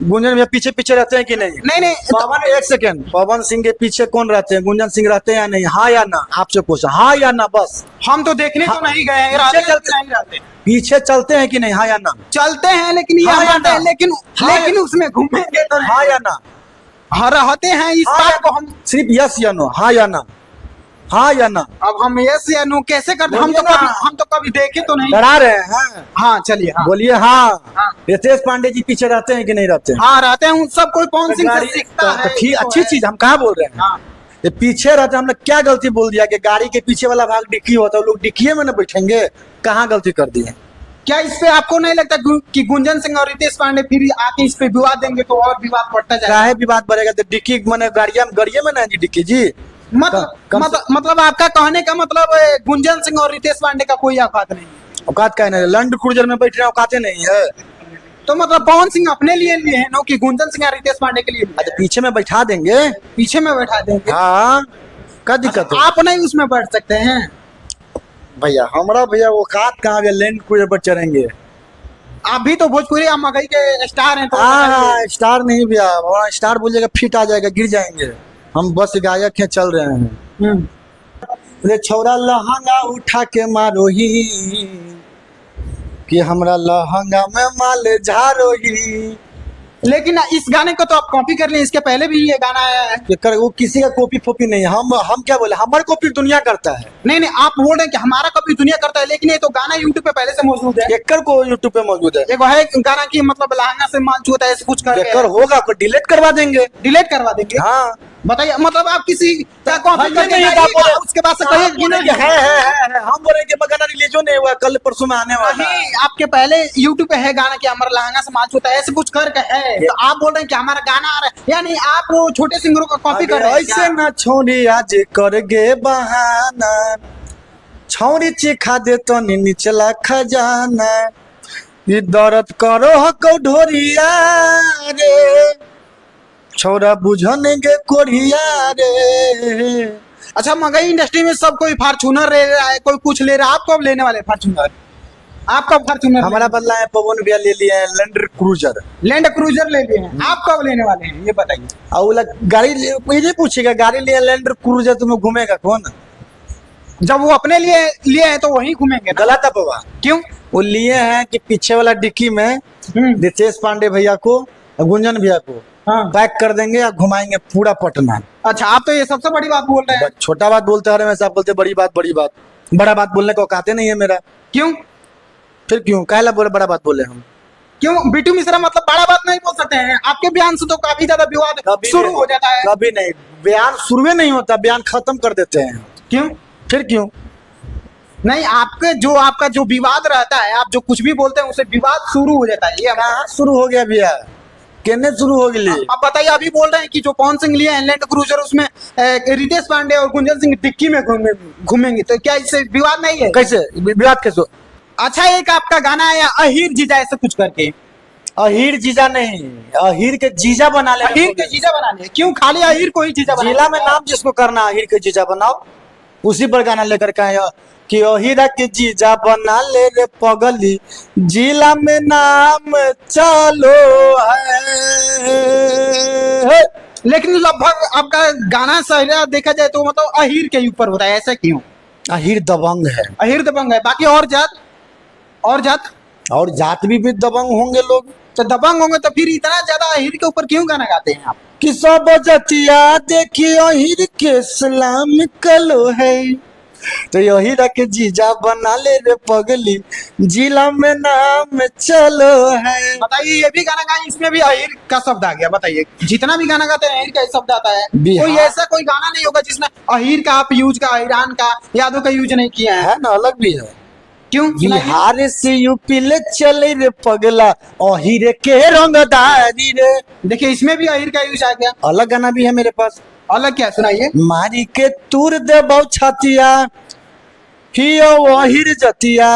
गुंजन भैया पीछे पीछे रहते हैं कि नहीं? नहीं नहीं पवन, एक सेकंड, पवन सिंह के पीछे कौन रहते हैं? गुंजन सिंह रहते हैं या नहीं? हाँ या ना? आपसे पूछा, हाँ या ना बस। हम तो देखने तो नहीं गए हैं, पीछे चलते नहीं रहते, पीछे चलते हैं कि नहीं? हाँ या ना? चलते हैं लेकिन ये हाँ या हमारे ना? लेकिन हाँ लेकिन उसमें घूमेंगे तो हाँ या ना? हाँ रहते हैं इस हाँ या बात को हम। सिर्फ यस या नो, हाँ या ना? हाँ या ना? अब हम यस या नो कैसे करते? बोलिए ना। हम तो कभी देखे तो नहीं। डरा रहे हैं? हाँ चलिए, हाँ बोलिए हाँ। हाँ। रितेश पांडे जी पीछे रहते हैं कि नहीं रहते हैं? हाँ रहते हैं, उन सब कोई पवन सिंह से सीखता है। ठीक, तो अच्छी है। चीज, हम कहाँ बोल रहे हैं? हाँ ये पीछे रहते हैं, हमने क्या गलती बोल दिया कि गाड़ी के पीछे वाला भाग डिक्की होता है, लोग डिक्कीए में ना बैठेंगे? कहाँ गलती कर दी है? क्या इस पे आपको नहीं लगता कि गुंजन सिंह और रितेश पांडे फिर आके इस पे विवाद देंगे तो और विवाद बढ़ता जाएगा? काहे विवाद बढ़ेगा? तो डिक्की मैंने गाड़िया में ना जी डिक्की जी। मतलब आपका कहने का मतलब गुंजन सिंह और रितेश पांडे का कोई औकात नहीं है? औकात का नहीं, लैंड क्रूजर में बैठ रहे औकाते नहीं है। तो मतलब पवन सिंह अपने लिए है नो कि गुंजन सिंह और रितेश पांडे के लिए लिए अच्छा, पीछे में बैठा देंगे। पीछे में बैठा देंगे? हाँ, क्या दिक्कत है? आप नहीं उसमें बैठ सकते हैं? भैया हमारा भैया औकात कहाँ है? लैंड क्रूजर पर चढ़ेंगे? आप भी तो भोजपुरी या मगही के स्टार हैं तो हाँ, स्टार नहीं भैया, हमारा स्टार बोलिएगा फिट आ जाएगा, गिर जाएंगे। हम बस गायक हैं, चल रहे हैं। रे छोरा लहंगा उठा के मारो ही कि हमरा लहंगा में माल झारो ही। लेकिन इस गाने को तो आप कॉपी कर लें, इसके पहले भी ये गाना आया है। वो किसी का कॉपी फोपी नहीं है। हम क्या बोले, हमारे कॉपी दुनिया करता है। नहीं नहीं, आप बोल रहे हैं कि हमारा कॉपी दुनिया करता है, लेकिन ये तो गाना यूट्यूब पे पहले से मौजूद है। एकर को यूट्यूब पे मौजूद है। एक है गाना की मतलब लहंगा से माल छूता है, ऐसे कुछ कर एकर होगा को डिलीट करवा देंगे। डिलीट करवा देंगे? हाँ बताइए, मतलब आप किसी का कॉपी करके नहीं, गाइएगा, उसके बाद से कहिए है। हम बोले कि गाना रिलीज नहीं हुआ, कल परसों में आने वाला है। नहीं, आपके पहले यूट्यूब पे है गाना कि हमारा लहंगा से माल छूता है, ऐसे कुछ करके है, तो आप बोल रहे हैं कि हमारा गाना आ रहा है, यानी आप वो छोटे सिंगरों का कॉपी कर रहे हैं ऐसे ना छोड़ी आज कर गे बहाना, छौरी चिखा दे तो निचला खजाना, ये दर्द करो हको ढोरिया रे, छोरा बुझने के कोरिया रे। अच्छा, मगही इंडस्ट्री में सब कोई फॉर्च्यूनर ले रहा है, कोई कुछ ले रहा है, आप कब लेने वाले फॉर्च्यूनर? आप कब फॉर्च्यूनर? हमारा बदला है, पवन भैया ले लिए हैं लैंड क्रूजर। लैंड क्रूजर ले लिए हैं, आप कब लेने वाले हैं ये बताइए? और गाड़ी ये पूछेगा, गाड़ी लिए लैंड क्रूजर, तुम्हें घूमेगा कौन? जब वो अपने लिए लिए हैं तो वही घूमेंगे ना? गलत है बाबा। क्यों? वो लिए हैं कि पीछे वाला डिक्की में रितेश पांडे भैया को और गुंजन भैया को पैक कर देंगे और घुमाएंगे पूरा पटना। अच्छा, आप तो ये सबसे बड़ी बात बोल रहे हैं। छोटा बात बोलते हैं वैसे आप बोलते बड़ी बात, बड़ी बात। बड़ा बात बोलने को औकाते नहीं है मेरा। क्यों? फिर क्यों काहला बोले बड़ा बात बोले हम? क्यों बीटू मिश्रा मतलब बड़ा बात नहीं बोल सकते हैं? आपके बयान से तो काफी ज्यादा विवाद शुरू हो जाता है। कभी नहीं, बयान शुरू नहीं होता, बयान खत्म कर देते हैं। क्यों? फिर क्यों? नहीं, आपका जो विवाद रहता है, आप जो कुछ भी बोलते हैं उसे विवाद शुरू हो जाता है। ये कहाँ शुरू हो गया भैया? कहने शुरू हो गई? आप बताइए, अभी बोल रहे हैं कि जो पवन सिंह लिए हैं लैंड क्रूजर, उसमें रितेश पांडे और गुंजन सिंह डिक्की में घूमेंगे, तो क्या इससे विवाद नहीं है? कैसे विवाद कैसे? अच्छा, एक आपका गाना आया अहीर जीजा ऐसे कुछ करके। अहीर जीजा नहीं, अहीर के जीजा बना ले। अहीर के जीजा बनाने? क्यों खाली अहीर को ही जीजा बना? जिला में नाम जिसको करना अहीर के जीजा बनाओ, उसी पर गाना लेकर के आया कि अहीरा के जीजा बना ले रे पगली, जिला में नाम चलो है। लेकिन लगभग आपका गाना सही देखा जाए तो मतलब अहीर के ऊपर होता है, ऐसा क्यों? अहीर दबंग है। अहीर दबंग है, बाकी और जात और जात भी दबंग होंगे लोग। तो दबंग होंगे तो फिर इतना ज्यादा अहीर के ऊपर क्यों गाना गाते हैं आप? कि सब जतिया देखिए अहीर के सलाम कलो है, तो यही रख जीजा बना ले रे पगली, जिला में नाम चलो है। बताइए, ये भी गाना गाए, इसमें भी अहीर का शब्द आ गया। बताइए, जितना भी गाना गाते हैं अहीर का शब्द आता है। कोई ऐसा कोई गाना नहीं होगा जिसमें अहीर का आप यूज का, ईरान का, यादव का यूज नहीं किया है ना? अलग भी है। क्यों? बिहार से यूपी ले चले रे पगला, अहीर के रंगदारी रे। देखिए, इसमें भी अहीर का यूज आ गया। अलग गाना भी है मेरे पास। अलग क्या? सुनाइए। मारी के तूर दे बहु छतिया, हियो अहीर जतिया।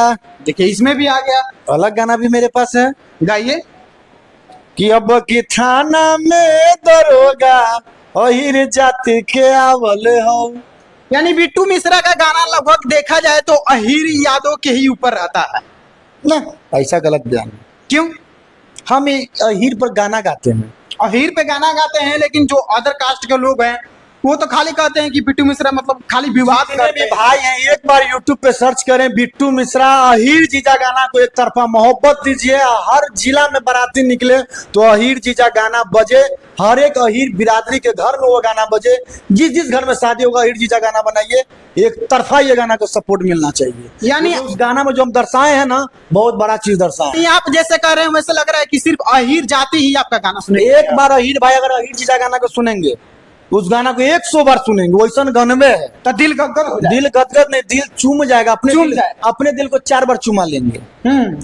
देखिए, इसमें भी आ गया। अलग गाना भी मेरे पास है, गाइए। कि अब की थाना में दरोगा अहीर जाति के आवल हो। यानी बिट्टू मिश्रा का गाना लगभग देखा जाए तो अहीर यादव के ही ऊपर रहता है ना? ऐसा गलत बयान। क्यों? हम अहीर पर गाना गाते हैं। अहीर पे गाना गाते हैं, लेकिन जो अदर कास्ट के लोग हैं वो तो खाली कहते हैं कि बिट्टू मिश्रा मतलब खाली विवाद जितने करते भी हैं। भाई हैं एक बार यूट्यूब पे सर्च करें बिट्टू मिश्रा अहीर जीजा गाना को एक तरफा मोहब्बत दीजिए। हर जिला में बाराती निकले तो अहीर जीजा गाना बजे, हर एक अहीर बिरादरी के घर में वो गाना बजे। जिस जिस घर में शादी होगा अहीर जीजा गाना बनाइए, एक तरफा ये गाना को सपोर्ट मिलना चाहिए। यानी उस गाना में जो हम दर्शाए हैं ना, बहुत बड़ा चीज दर्शाए हैं। ये आप जैसे कह रहे हैं वैसे लग रहा है कि सिर्फ अहीर जाति ही आपका गाना सुने। एक बार अहीर भाई अगर अहीर जीजा गाना को सुनेंगे, उस गाना को 100 बार सुनेंगे, वैसा गनवे है तो दिल गदगद हो जाए। दिल गदगद नहीं, दिल चूम जाएगा। अपने दिल को 4 बार चुमा लेंगे,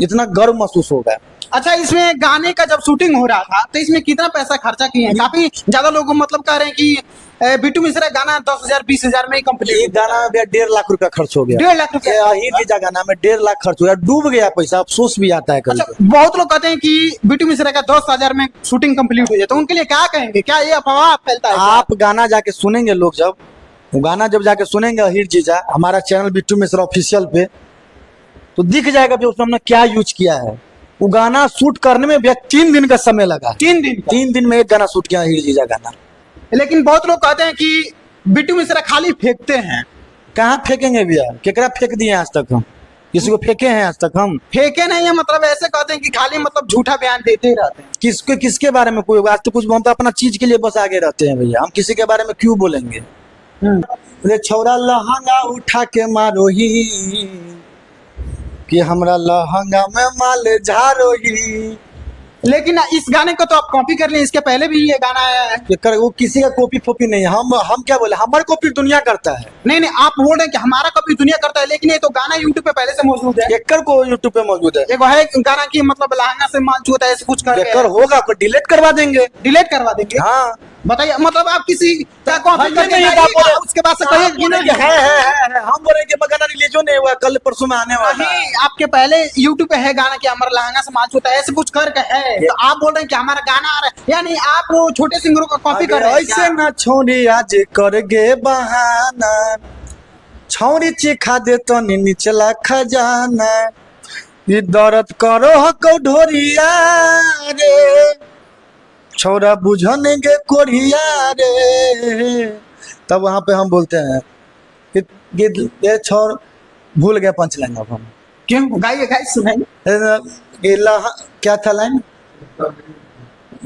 इतना गर्व महसूस होगा। अच्छा, इसमें गाने का जब शूटिंग हो रहा था तो इसमें कितना पैसा खर्चा किए हैं? काफी ज्यादा लोग मतलब कह रहे हैं कि बिट्टू मिश्रा गाना 10,000 20,000 में ही कंप्लीट। एक गाना में 1.5 लाख रुपया खर्च हो गया। 1.5 लाख रुपया अहीर जीजा गाना में 1.5 लाख खर्च हो गया, डूब गया पैसा। अफसोस भी आता है कभी। अच्छा, बहुत लोग कहते हैं कि बिट्टू मिश्रा का 10,000 में शूटिंग कंप्लीट हो जाए, तो उनके लिए क्या कहेंगे? क्या ये अफवाह फैलता है? आप गाना जाके सुनेंगे, लोग जब वो गाना जब जाके सुनेंगे अहीर जीजा हमारा चैनल बिट्टू मिश्रा ऑफिशियल पे, तो दिख जाएगा कि उसमें हमने क्या यूज किया है। वो गाना शूट करने में भैया 3 दिन का समय लगा। 3 दिन में एक गाना शूट किया अहीर जीजा गाना। लेकिन बहुत लोग कहते हैं कि बिट्टू मिश्रा खाली फेंकते हैं। कहाँ फेंकेंगे भैया? केकरा फेंक दिए आज तक हम? किसी को फेंके हैं आज तक हम? फेंके नहीं है, मतलब ऐसे कहते हैं कि खाली मतलब झूठा बयान देते ही रहते हैं। किसके बारे में कोई आज तो कुछ, हम तो अपना चीज के लिए बस आगे रहते हैं भैया, हम किसी के बारे में क्यों बोलेंगे? रे छौरा लहंगा उठा के मारो ही कि हमरा लहंगा में माल झारो ही। लेकिन इस गाने को तो आप कॉपी कर लें, इसके पहले भी ये गाना आया है। वो किसी का कॉपी फोपी नहीं है। हम क्या बोले, हमारे कॉपी दुनिया करता है। नहीं नहीं, आप बोल रहे हैं कि हमारा कॉपी दुनिया करता है, लेकिन ये तो गाना यूट्यूब पे पहले से मौजूद है। एकर को यूट्यूब पे मौजूद है। एक है गाना की मतलब लहंगा से माल छूता है, ऐसे कुछ कर एकर होगा को डिलीट करवा देंगे। डिलीट करवा देंगे। हाँ बताइए, मतलब आप किसी का कॉपी करके नहीं, गाइए, उसके बाद से कहिए कि है हम बोले कि गाना रिलीज नहीं हुआ, कल परसों में आने वाला है। नहीं, आपके पहले यूट्यूब पे है गाना कि हमारा लहंगा से माल छूता है, ऐसे कुछ करके है, तो आप बोल रहे हैं कि हमारा गाना आ रहा है, यानी आप वो छोटे सिंगरों का कॉपी कर रहे हैं ऐसे ना छोड़ी आज कर गे बहाना, छौरी चिखा दे तो निचला खजाना, ये दर्द करो हको ढोरिया रे, छौरा बुझन गे कोरिया रे। तब वहां पे हम बोलते हैं कि ये छोर भूल गया पंच लाइन। अब हम क्यों? गाइए गाइए, सुनाइए। क्या था लाइन?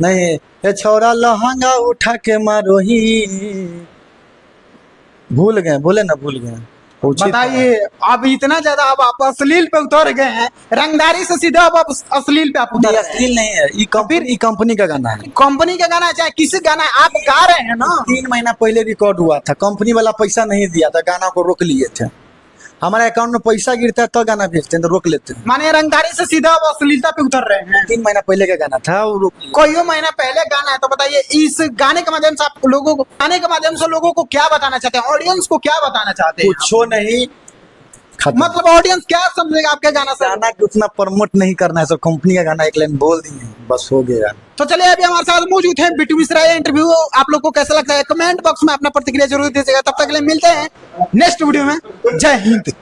नहीं, ये छौरा लहंगा उठा के मारो ही, भूल गए, बोले ना भूल गए। बताइए, अब इतना ज्यादा अब आप अश्लील पे उतर गए हैं, रंगदारी से सीधा अब आप अश्लील पे आप उतर। अश्लील नहीं है, ये कंपनी का गाना है। कंपनी का गाना है चाहे किसी गाना है, आप गा रहे हैं ना। 3 महीना पहले रिकॉर्ड हुआ था, कंपनी वाला पैसा नहीं दिया था, गाना को रोक लिए थे। हमारे अकाउंट में पैसा गिरता है तो गाना भेजते हैं, तो रोक लेते हैं। माने रंगदारी से सीधा अब अश्लीलता पे उतर रहे हैं। 3 महीना पहले का गाना था, वो रोक लिया। कोई महीना पहले गाना है, तो बताइए इस गाने के माध्यम से आप लोगों को, गाने के माध्यम से लोगों को क्या बताना चाहते हैं? ऑडियंस को क्या बताना चाहते हैं? कुछ नहीं, मतलब ऑडियंस क्या समझेगा आपके गाना से? गाना को उतना प्रमोट नहीं करना है, सब कंपनी का गाना एक लाइन बोल दिए बस हो गया। तो चलिए, अभी हमारे साथ मौजूद है बिट्टू मिश्रा। ये इंटरव्यू आप लोग को कैसा लगता है कमेंट बॉक्स में अपना प्रतिक्रिया जरूर दीजिएगा। तब तक के लिए मिलते हैं नेक्स्ट वीडियो में। जय हिंद।